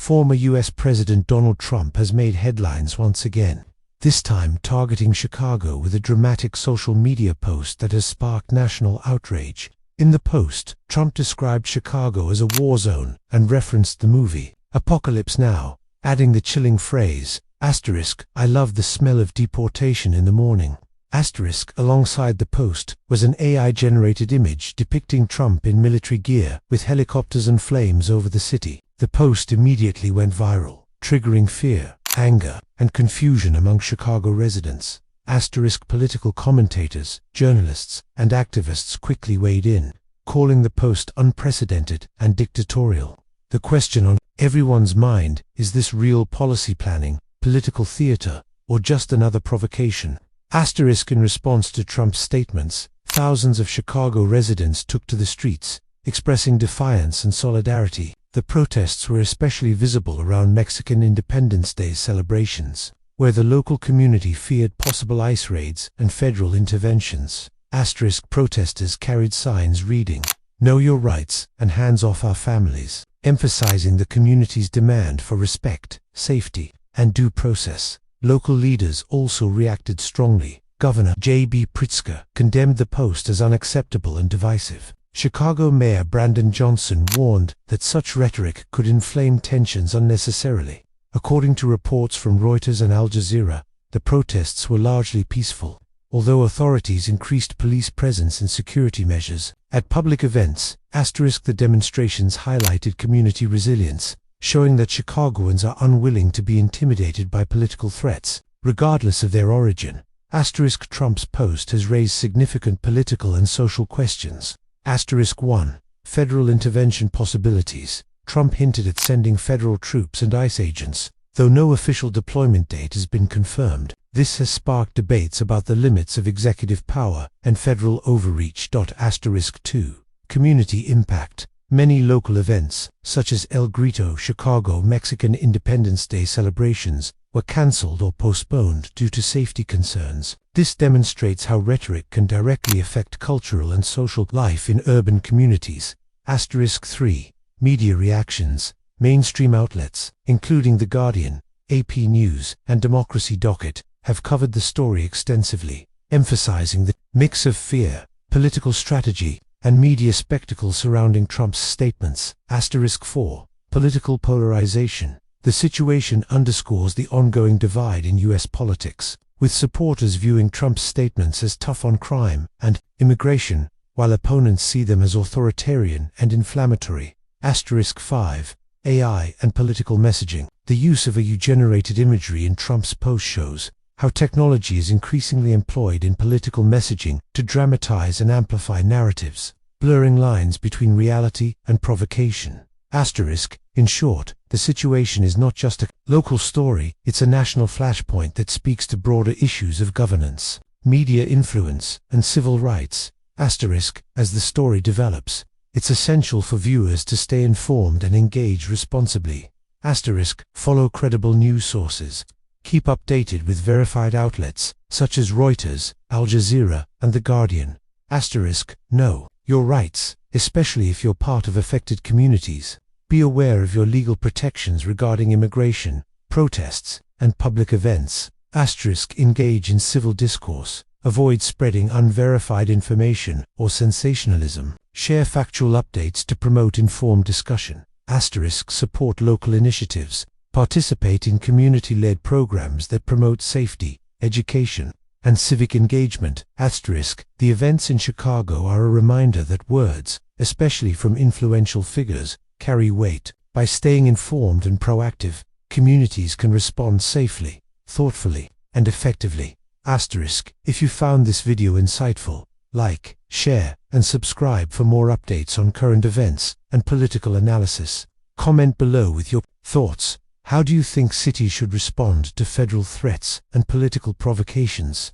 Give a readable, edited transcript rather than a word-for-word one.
Former U.S. President Donald Trump has made headlines once again, this time targeting Chicago with a dramatic social media post that has sparked national outrage. In the post, Trump described Chicago as a war zone and referenced the movie Apocalypse Now, adding the chilling phrase, "I love the smell of deportation in the morning." Alongside the post was an AI-generated image depicting Trump in military gear with helicopters and flames over the city. The post immediately went viral, triggering fear, anger, and confusion among Chicago residents. Political commentators, journalists, and activists quickly weighed in, calling the post unprecedented and dictatorial. The question on everyone's mind is this real policy planning, political theater, or just another provocation? In response to Trump's statements, thousands of Chicago residents took to the streets, expressing defiance and solidarity. The protests were especially visible around Mexican Independence Day celebrations, where the local community feared possible ICE raids and federal interventions. Protesters carried signs reading, "Know your rights" and "Hands off our families," emphasizing the community's demand for respect, safety, and due process. Local leaders also reacted strongly. Governor J.B. Pritzker condemned the post as unacceptable and divisive. Chicago Mayor Brandon Johnson warned that such rhetoric could inflame tensions unnecessarily. According to reports from Reuters and Al Jazeera, the protests were largely peaceful, although authorities increased police presence and security measures. At public events, the demonstrations highlighted community resilience, showing that Chicagoans are unwilling to be intimidated by political threats, regardless of their origin. Trump's post has raised significant political and social questions. 1. Federal intervention possibilities. Trump hinted at sending federal troops and ICE agents, though no official deployment date has been confirmed. This has sparked debates about the limits of executive power and federal overreach. 2. Community impact. Many local events, such as El Grito Chicago Mexican Independence Day celebrations, were cancelled or postponed due to safety concerns. This demonstrates how rhetoric can directly affect cultural and social life in urban communities. 3. Media reactions. Mainstream outlets, including The Guardian, AP News, and Democracy Docket, have covered the story extensively, emphasizing the mix of fear, political strategy, and media spectacle surrounding Trump's statements. 4. Political polarization. The situation underscores the ongoing divide in U.S. politics, with supporters viewing Trump's statements as tough on crime and immigration, while opponents see them as authoritarian and inflammatory. 5. AI and political messaging. The use of AI-generated imagery in Trump's post shows how technology is increasingly employed in political messaging to dramatize and amplify narratives, blurring lines between reality and provocation. In short, the situation is not just a local story, it's a national flashpoint that speaks to broader issues of governance, media influence, and civil rights. As the story develops, it's essential for viewers to stay informed and engage responsibly. Follow credible news sources. Keep updated with verified outlets, such as Reuters, Al Jazeera, and The Guardian. Know your rights, especially if you're part of affected communities. Be aware of your legal protections regarding immigration, protests, and public events. Engage in civil discourse. Avoid spreading unverified information or sensationalism. Share factual updates to promote informed discussion. Support local initiatives. Participate in community-led programs that promote safety, education, and civic engagement. The events in Chicago are a reminder that words, especially from influential figures, carry weight. By staying informed and proactive, communities can respond safely, thoughtfully, and effectively. If you found this video insightful, like, share, and subscribe for more updates on current events and political analysis. Comment below with your thoughts. How do you think cities should respond to federal threats and political provocations?